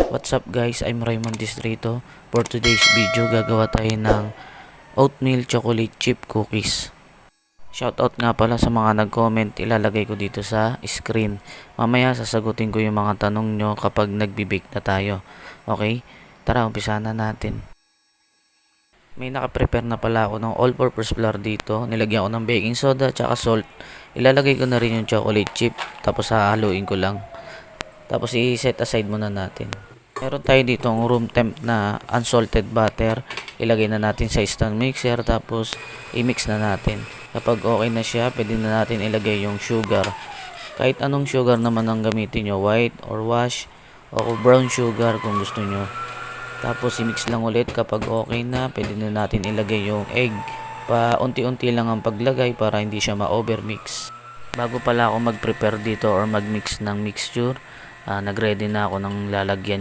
What's up guys, I'm Raymond Distrito. For today's video, gagawa tayo ng oatmeal chocolate chip cookies. Shoutout nga pala sa mga nag-comment, ilalagay ko dito sa screen. Mamaya sasagutin ko yung mga tanong nyo kapag nagbi-bake na tayo. Okay? Tara, umpisahan na natin. May nakaprepare na pala ako ng all-purpose flour dito. Nilagyan ko ng baking soda at salt. Ilalagay ko na rin yung chocolate chip, tapos hahaluin ko lang. Tapos i-set aside muna natin. Meron tayo dito ang room temp na unsalted butter. Ilagay na natin sa stand mixer, tapos i-mix na natin. Kapag okay na siya, pwede na natin ilagay yung sugar. Kahit anong sugar naman ang gamitin nyo, white or wash o brown sugar kung gusto nyo. Tapos i-mix lang ulit. Kapag okay na, pwede na natin ilagay yung egg. Unti-unti lang ang paglagay para hindi siya ma-overmix. Bago pala ako mag-prepare dito or mag-mix ng mixture, nag-ready na ako ng lalagyan